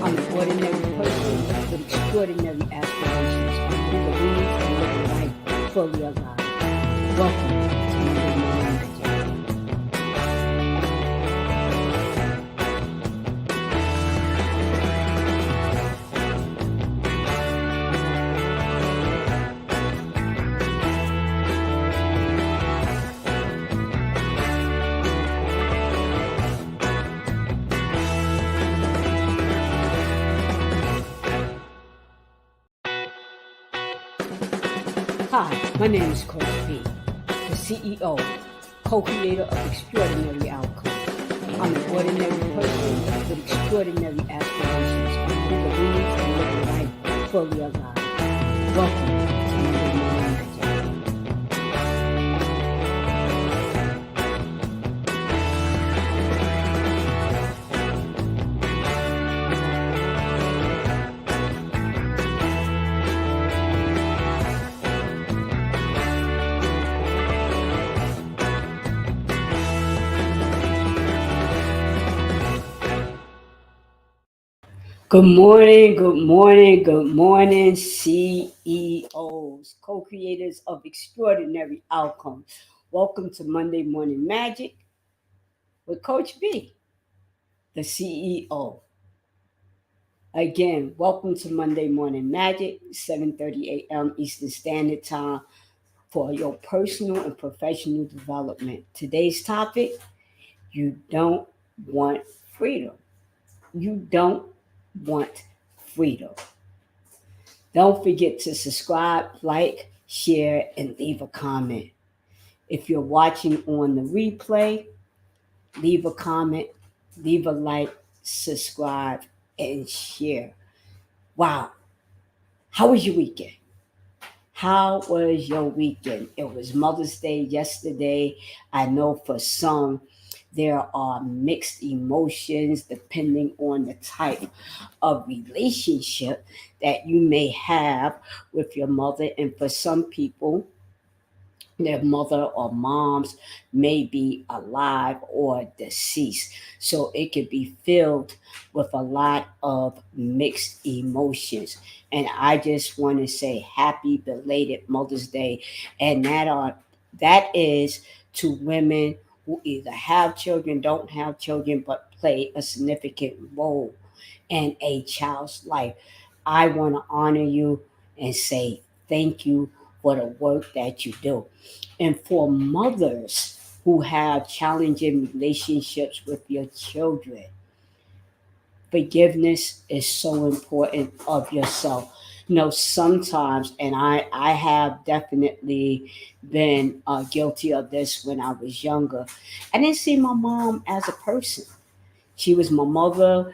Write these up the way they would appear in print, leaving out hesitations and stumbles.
I'm an ordinary person with extraordinary aspirations. I'm believe and live a life fully alive. Welcome to Monday Morning Magic. Hi, my name is Coach B, the CEO, co-creator of Extraordinary Outcomes. I'm an ordinary person with extraordinary aspirations who believes and live a life fully alive. Welcome to Monday Morning Magic. Good morning, CEOs, co-creators of Extraordinary Outcomes. Welcome to Monday Morning Magic with Coach B, the CEO. Again, welcome to Monday Morning Magic, 7:30 a.m. Eastern Standard Time for your personal and professional development. Today's topic, you don't want freedom. You don't want freedom. Don't forget to subscribe, like, share, and leave a comment. If you're watching on the replay, leave a comment, leave a like, subscribe, and share. Wow. How was your weekend? How was your weekend? It was Mother's Day yesterday. I know for some, there are mixed emotions depending on the type of relationship that you may have with your mother. And for some people, their mother or moms may be alive or deceased. So it could be filled with a lot of mixed emotions. And I just want to say happy belated Mother's Day. And that is to women who either have children, don't have children, but play a significant role in a child's life. I want to honor you and say thank you for the work that you do. And for mothers who have challenging relationships with your children, forgiveness is so important of yourself. Sometimes, and I have definitely been guilty of this when I was younger. I didn't see my mom as a person. She was my mother.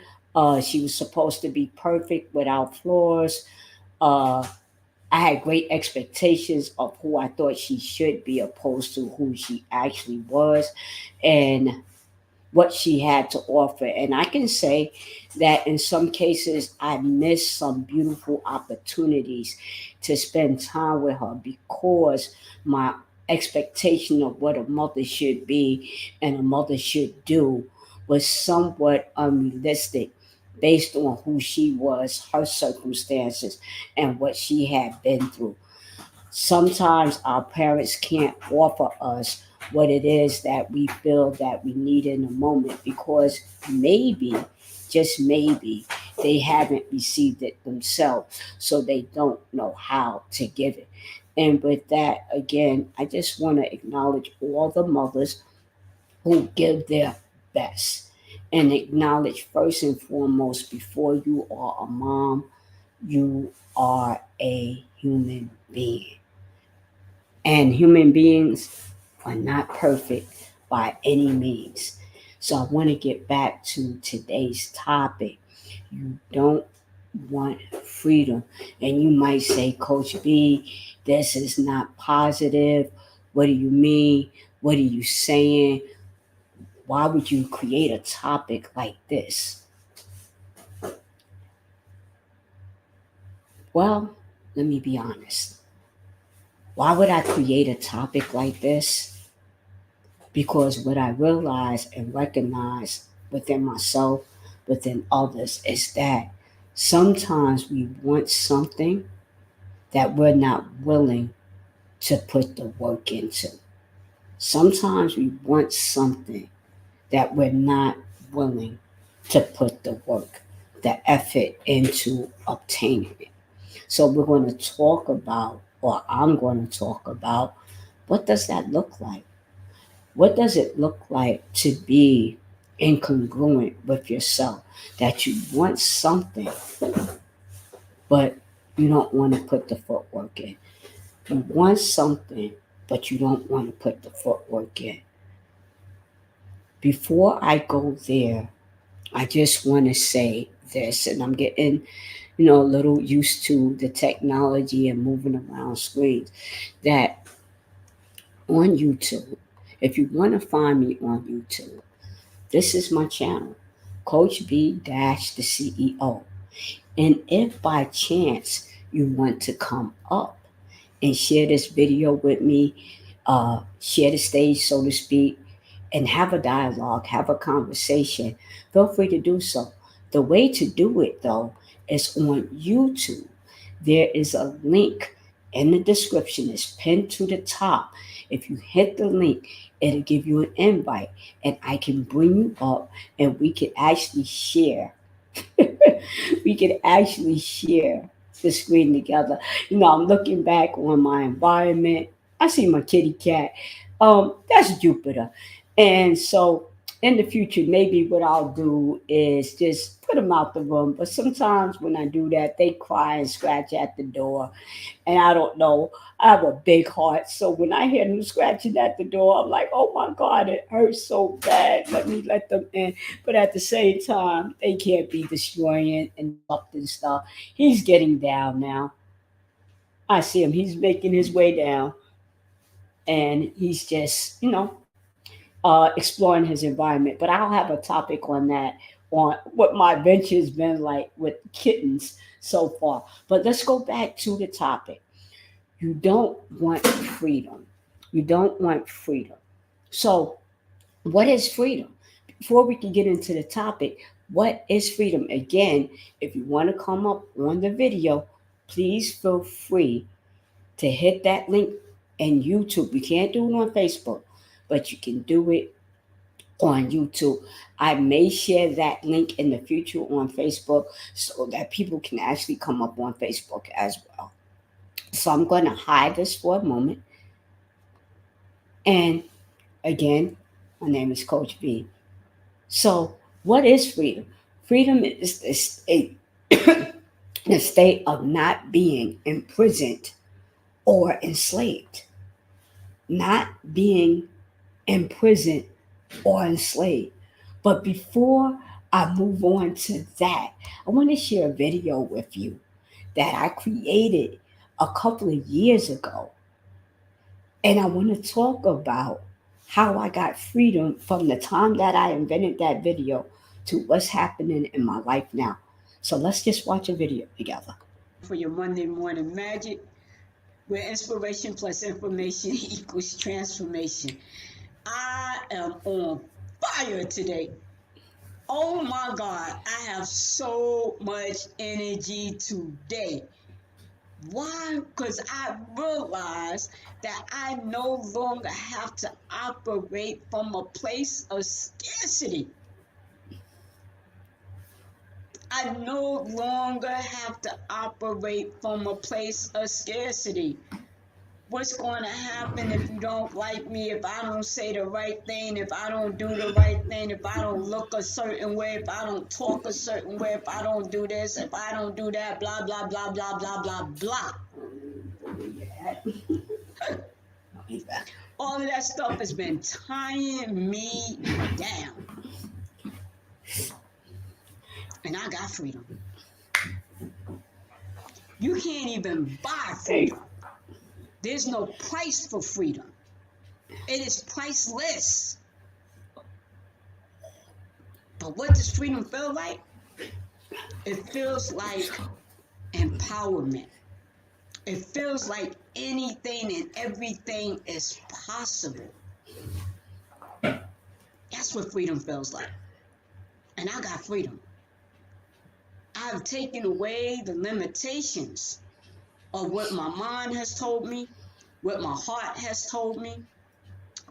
She was supposed to be perfect without flaws. Uh, I had great expectations of who I thought she should be opposed to who she actually was and what she had to offer. And I can say that in some cases, I missed some beautiful opportunities to spend time with her because my expectation of what a mother should be and a mother should do was somewhat unrealistic based on who she was, her circumstances, and what she had been through. Sometimes our parents can't offer us what it is that we feel that we need in the moment because maybe, just maybe, they haven't received it themselves, so they don't know how to give it. And with that, again, I just want to acknowledge all the mothers who give their best and acknowledge first and foremost before you are a mom, you are a human being. And human beings are not perfect by any means. So I want to get back to today's topic. You don't want freedom. And you might say, Coach B, this is not positive. What do you mean? What are you saying? Why would you create a topic like this? Well, let me be honest. Why would I create a topic like this? Because what I realize and recognize within myself, within others, is that Sometimes we want something that we're not willing to put the work into. Sometimes we want something that we're not willing to put the work, the effort into obtaining it. So we're going to talk about, or I'm going to talk about, what does that look like? What does it look like to be incongruent with yourself? That you want something, but you don't want to put the footwork in. You want something, but you don't want to put the footwork in. Before I go there, I just want to say this, and I'm getting, a little used to the technology and moving around screens. That on YouTube, if you want to find me on YouTube, this is my channel, Coach B Dash the CEO. And if by chance you want to come up and share this video with me, share the stage, so to speak, and have a dialogue, have a conversation, feel free to do so. The way to do it, though, is on YouTube. There is a link in the description, it's pinned to the top. If you hit the link, it'll give you an invite, and I can bring you up and we can actually share. We can actually share the screen together. I'm looking back on my environment. I see my kitty cat. That's Jupiter. And so in the future, maybe what I'll do is just put them out the room. But sometimes when I do that, they cry and scratch at the door. And I don't know. I have a big heart. So when I hear them scratching at the door, I'm like, oh my God, it hurts so bad. Let me let them in. But at the same time, they can't be destroying and disrupting stuff. He's getting down now. I see him. He's making his way down. And he's just, exploring his environment. But I'll have a topic on that, on what my adventure's been like with kittens so far. But let's go back to the topic. You don't want freedom. You don't want freedom. So, what is freedom? Before we can get into the topic, what is freedom? Again, if you want to come up on the video, please feel free to hit that link in YouTube. You can't do it on Facebook, but you can do it on YouTube. I may share that link in the future on Facebook so that people can actually come up on Facebook as well. So I'm going to hide this for a moment. And again, my name is Coach B. So, what is freedom? Freedom is the state, the state of not being imprisoned or enslaved. Not being imprisoned or enslaved. But before I move on to that, I want to share a video with you that I created a couple of years ago. And I want to talk about how I got freedom from the time that I invented that video to what's happening in my life now. So let's just watch a video together. For your Monday morning magic, where inspiration plus information equals transformation. I am on fire today. Oh my God, I have so much energy today. Why? Because I realized that I no longer have to operate from a place of scarcity. I no longer have to operate from a place of scarcity. What's going to happen if you don't like me, if I don't say the right thing, if I don't do the right thing, if I don't look a certain way, if I don't talk a certain way, if I don't do this, if I don't do that, blah, blah, blah, blah, blah, blah, blah. All of that stuff has been tying me down. And I got freedom. You can't even buy freedom. There's no price for freedom. It is priceless. But what does freedom feel like? It feels like empowerment. It feels like anything and everything is possible. That's what freedom feels like. And I got freedom. I I've taken away the limitations of what my mind has told me, what my heart has told me,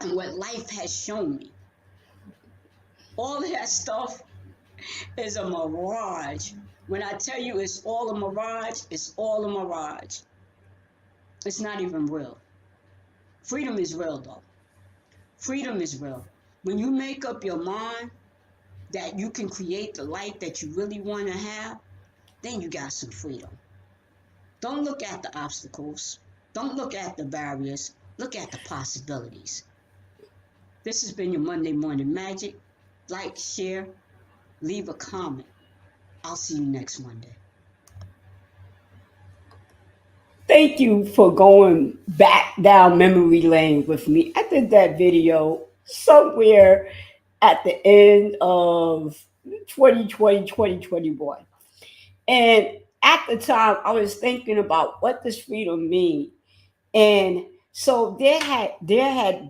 and what life has shown me. All of that stuff is a mirage. When I tell you it's all a mirage, it's all a mirage. It's not even real. Freedom is real, though. Freedom is real. When you make up your mind that you can create the life that you really want to have, then you got some freedom. Don't look at the obstacles. Don't look at the barriers. Look at the possibilities. This has been your Monday Morning Magic. Like, share, leave a comment. I'll see you next Monday. Thank you for going back down memory lane with me. I did that video somewhere at the end of 2020, 2021. And at the time, I was thinking about what does freedom mean. And so there had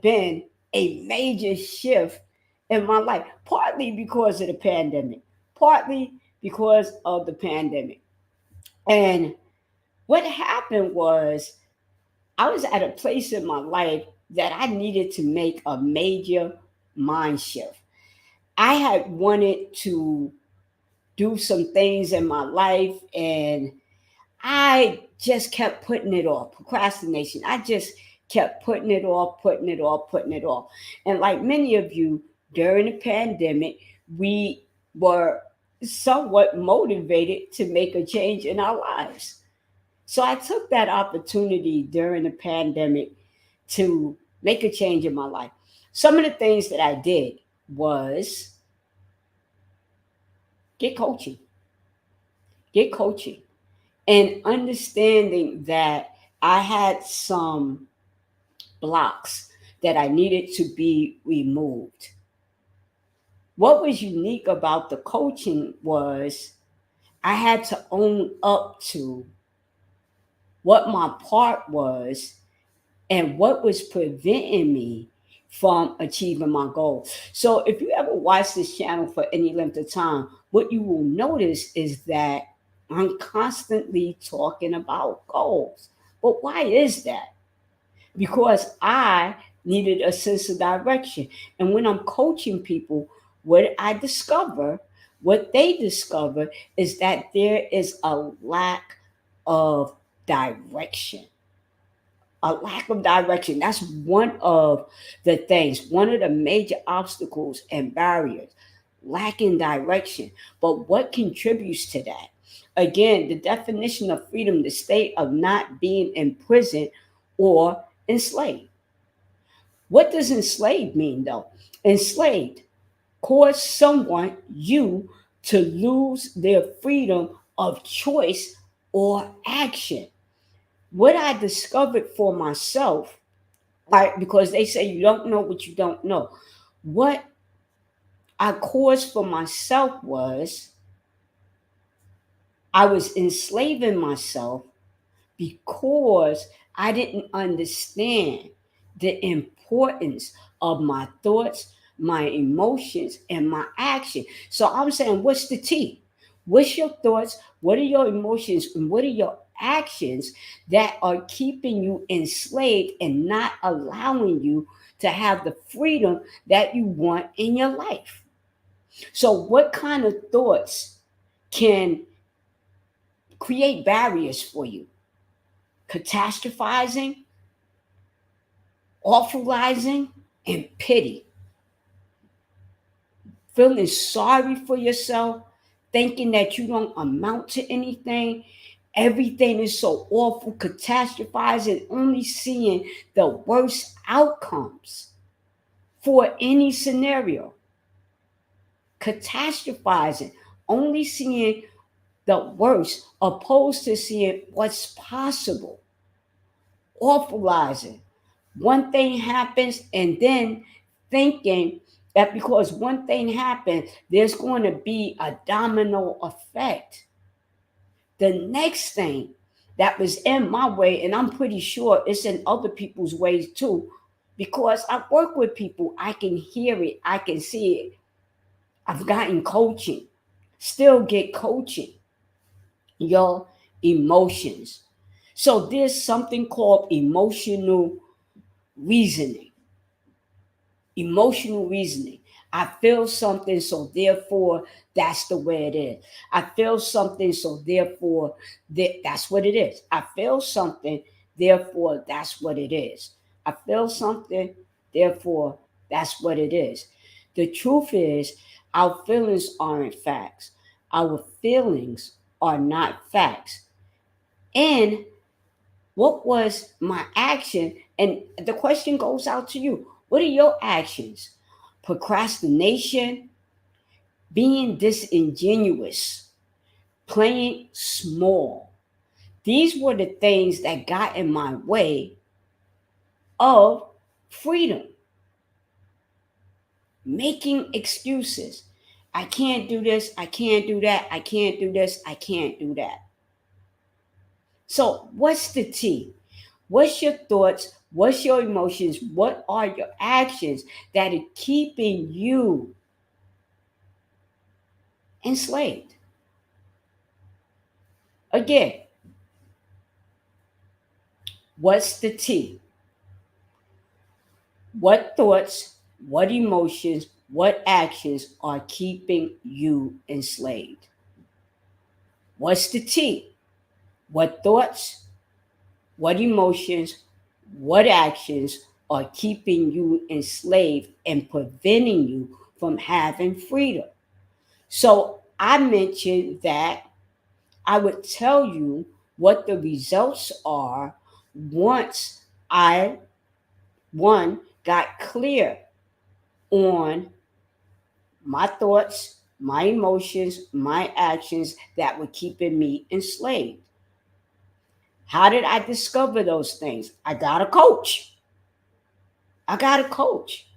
been a major shift in my life, partly because of the pandemic, partly because of the pandemic. And what happened was I was at a place in my life that I needed to make a major mind shift. I had wanted to do some things in my life, and I just kept putting it off. Procrastination. I just kept putting it off, putting it off, putting it off. And like many of you, during the pandemic, we were somewhat motivated to make a change in our lives. So I took that opportunity during the pandemic to make a change in my life. Some of the things that I did was get coaching, get coaching, and understanding that I had some blocks that I needed to be removed. What was unique about the coaching was I had to own up to what my part was and what was preventing me from achieving my goal. So if you ever watch this channel for any length of time, what you will notice is that I'm constantly talking about goals. But why is that? Because I needed a sense of direction. And when I'm coaching people, what they discover is that there is a lack of direction. A lack of direction. That's one of the things, one of the major obstacles and barriers, lacking direction. But what contributes to that? Again, the definition of freedom, the state of not being imprisoned or enslaved. What does enslaved mean though? Enslaved cause someone, you, to lose their freedom of choice or action. What I discovered for myself, like, because they say you don't know what you don't know. What I caused for myself was I was enslaving myself because I didn't understand the importance of my thoughts, my emotions, and my action. So I'm saying, what's the T? What's your thoughts? What are your emotions? And what are your actions that are keeping you enslaved and not allowing you to have the freedom that you want in your life? So, what kind of thoughts can create barriers for you? Catastrophizing, awfulizing, and pity. Feeling sorry for yourself, thinking that you don't amount to anything. Everything is so awful, catastrophizing, only seeing the worst outcomes for any scenario. Catastrophizing, only seeing the worst, opposed to seeing what's possible. Awfulizing, one thing happens and then thinking that because one thing happened, there's going to be a domino effect. The next thing that was in my way, and I'm pretty sure it's in other people's ways too, because I work with people, I can hear it, I can see it. I've gotten coaching, still get coaching. your emotions. So there's something called reasoning. Emotional reasoning. I feel something, so therefore that's the way it is. I feel something, so therefore that's what it is. I feel something, therefore that's what it is. I feel something, therefore that's what it is. The truth is, our feelings aren't facts. Our feelings are not facts. And what was my action? And the question goes out to you. What are your actions? Procrastination, being disingenuous, playing small. These were the things that got in my way of freedom, making excuses. I can't do this, I can't do that, I can't do this, I can't do that. So, what's the T? What's your thoughts? What's your emotions? What are your actions that are keeping you enslaved? Again, what's the T? What thoughts, what emotions, what actions are keeping you enslaved? What's the T? What thoughts, what emotions, what actions are keeping you enslaved and preventing you from having freedom? So I mentioned that I would tell you what the results are once I, one, got clear on my thoughts, my emotions, my actions that were keeping me enslaved. How did I discover those things? I got a coach. I got a coach.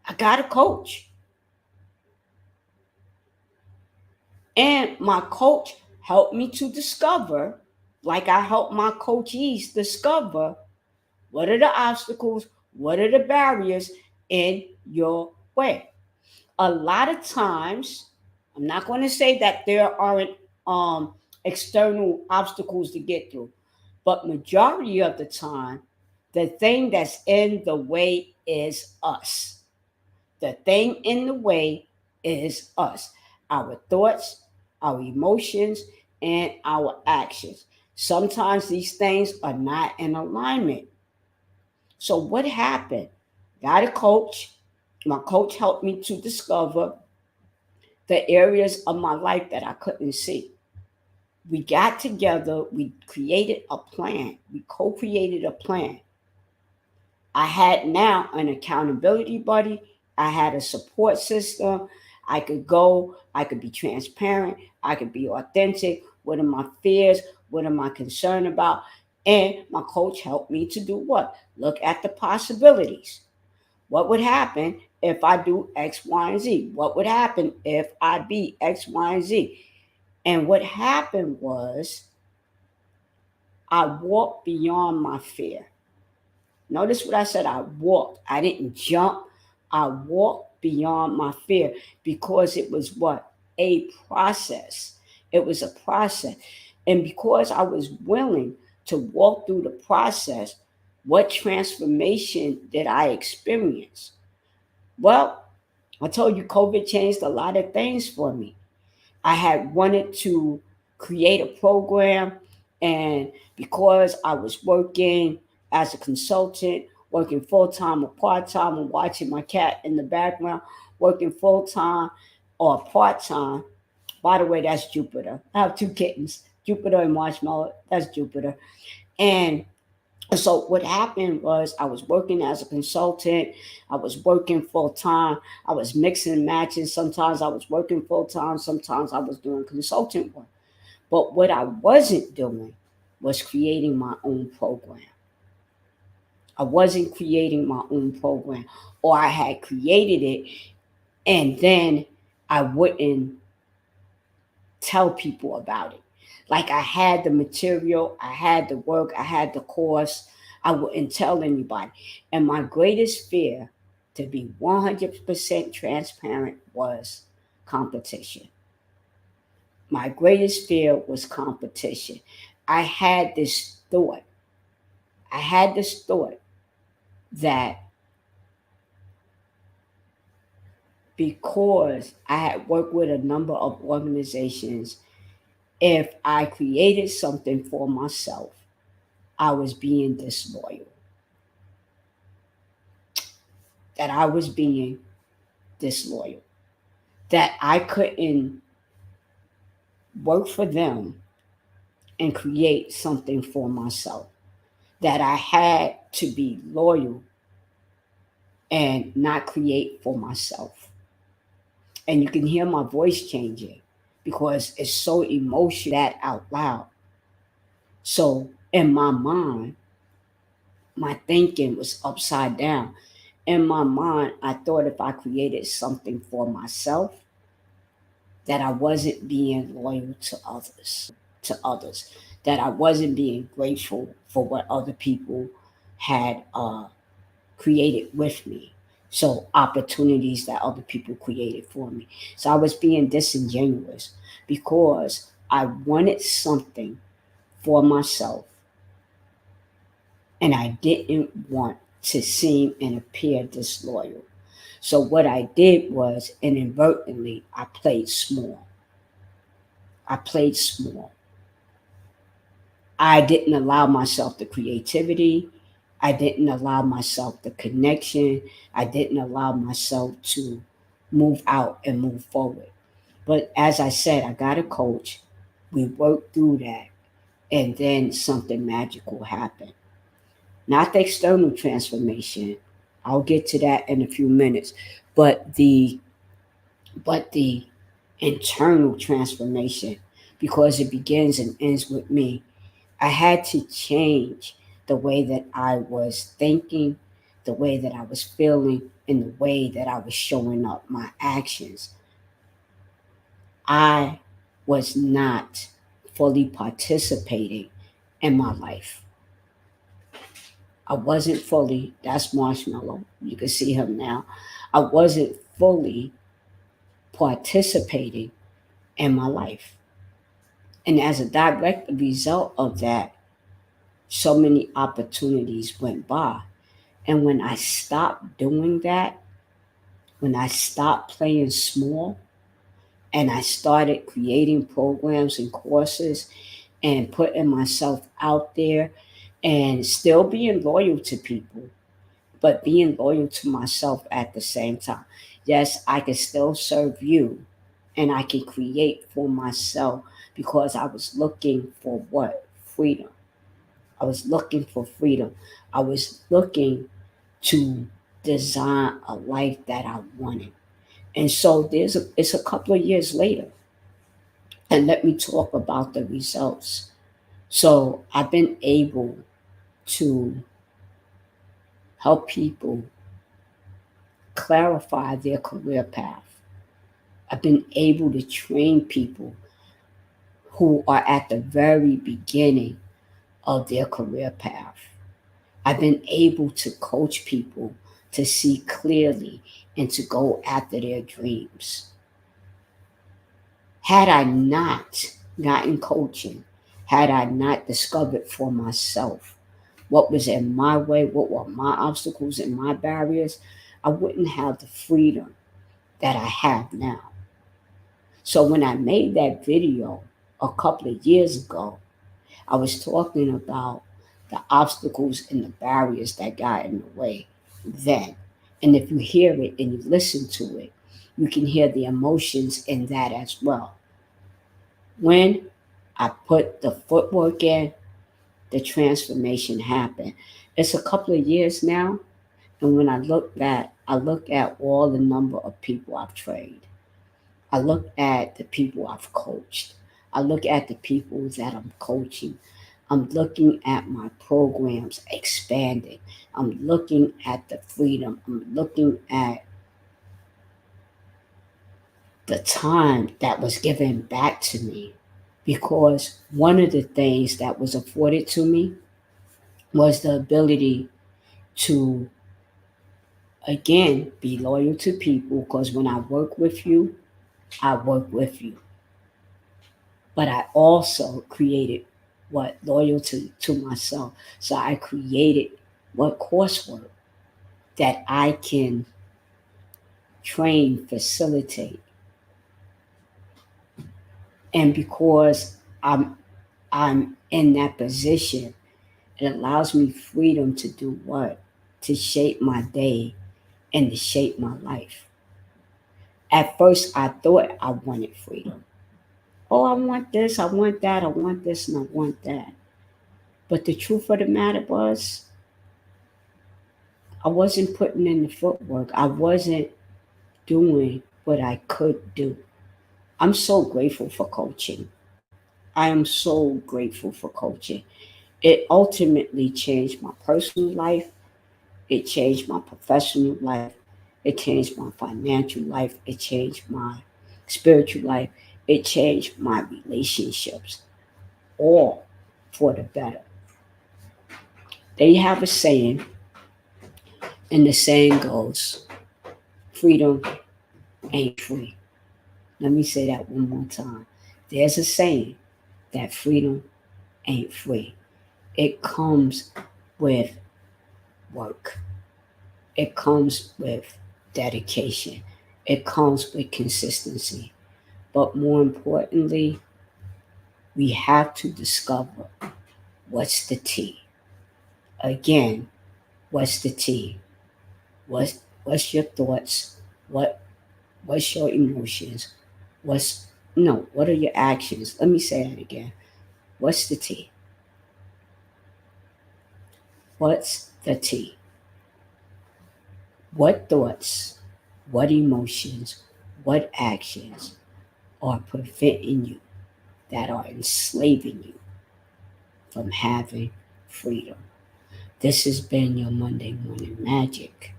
I got a coach. And my coach helped me to discover, like I helped my coachees discover, what are the obstacles, what are the barriers in your way. A lot of times, I'm not going to say that there aren't external obstacles to get through, but majority of the time, the thing that's in the way is us. The thing in the way is us, our thoughts, our emotions, and our actions. Sometimes these things are not in alignment. So, what happened? Got a coach. My coach helped me to discover the areas of my life that I couldn't see. We got together, we created a plan, we co created a plan. I had now an accountability buddy, I had a support system. I could go, I could be transparent, I could be authentic. What are my fears? What am I concerned about? And my coach helped me to do what? Look at the possibilities. What would happen if I do X, Y, and Z? What would happen if I be X, Y, and Z? And what happened was I walked beyond my fear. Notice what I said. I walked. I didn't jump. I walked beyond my fear because it was what? A process. It was a process. And because I was willing to walk through the process, what transformation did I experience? Well, I told you COVID changed a lot of things for me. I had wanted to create a program, and because I was working as a consultant, working full time or part time, and watching my cat in the background, working full time or part time. By the way, that's Jupiter. I have two kittens, Jupiter and Marshmallow. That's Jupiter. And so what happened was I was working as a consultant. I was working full time. I was mixing and matching. Sometimes I was working full time. Sometimes I was doing consultant work. But what I wasn't doing was creating my own program. I wasn't creating my own program, or I had created it and then I wouldn't tell people about it. Like I had the material, I had the work, I had the course, I wouldn't tell anybody. And my greatest fear, to be 100% transparent, was competition. My greatest fear was competition. I had this thought, I had this thought that because I had worked with a number of organizations, if I created something for myself, I was being disloyal, that I was being disloyal, that I couldn't work for them and create something for myself, that I had to be loyal and not create for myself. And you can hear my voice changing because it's so emotional that out loud. So in my mind, my thinking was upside down. In my mind, I thought if I created something for myself, that I wasn't being loyal to others, that I wasn't being grateful for what other people had created with me. So opportunities that other people created for me. So I was being disingenuous because I wanted something for myself and I didn't want to seem and appear disloyal. So what I did was inadvertently I played small. I played small. I didn't allow myself the creativity. I didn't allow myself the connection. I didn't allow myself to move out and move forward. But as I said, I got a coach. We worked through that. And then something magical happened. Not the external transformation. I'll get to that in a few minutes. But the internal transformation, because it begins and ends with me. I had to change the way that I was thinking, the way that I was feeling, and the way that I was showing up, my actions. I was not fully participating in my life. I wasn't fully, that's Marshmallow. You can see him now. I wasn't fully participating in my life. And as a direct result of that, so many opportunities went by. And when I stopped doing that, when I stopped playing small and I started creating programs and courses and putting myself out there and still being loyal to people, but being loyal to myself at the same time. Yes, I can still serve you and I can create for myself because I was looking for what? Freedom. I was looking for freedom. I was looking to design a life that I wanted. And so it's a couple of years later. And let me talk about the results. So I've been able to help people clarify their career path. I've been able to train people who are at the very beginning of their career path. I've been able to coach people to see clearly and to go after their dreams. Had I not gotten coaching, had I not discovered for myself what was in my way, what were my obstacles and my barriers, I wouldn't have the freedom that I have now. So when I made that video a couple of years ago, I was talking about the obstacles and the barriers that got in the way then. And if you hear it and you listen to it, you can hear the emotions in that as well. When I put the footwork in, the transformation happened. It's a couple of years now, and when I look back, I look at all the number of people I've trained. I look at the people I've coached. I look at the people that I'm coaching. I'm looking at my programs expanding. I'm looking at the freedom. I'm looking at the time that was given back to me. Because one of the things that was afforded to me was the ability to, again, be loyal to people. Because when I work with you, I work with you. but I also created what loyalty to myself. So I created what coursework that I can train, facilitate, and because I'm in that position, it allows me freedom to do what? To shape my day and to shape my life. At first, I thought I wanted freedom. Oh, I want this, I want that, I want this, and I want that. But the truth of the matter was, I wasn't putting in the footwork. I wasn't doing what I could do. I'm so grateful for coaching. I am so grateful for coaching. It ultimately changed my personal life. It changed my professional life. It changed my financial life. It changed my spiritual life. It changed my relationships, all for the better. They have a saying, and the saying goes, freedom ain't free. Let me say that one more time. There's a saying that freedom ain't free. It comes with work, it comes with dedication, it comes with consistency. But more importantly, we have to discover what's the T. Again, what's the T? What's your thoughts? What's your emotions? What's no, what are your actions? Let me say that again. What's the T? What's the T? What thoughts, what emotions, what actions are preventing you, that are enslaving you from having freedom? This has been your Monday Morning Magic.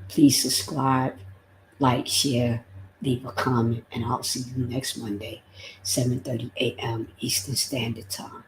Please subscribe, like, share, leave a comment, and I'll see you next Monday, 7:30 a.m. Eastern Standard Time.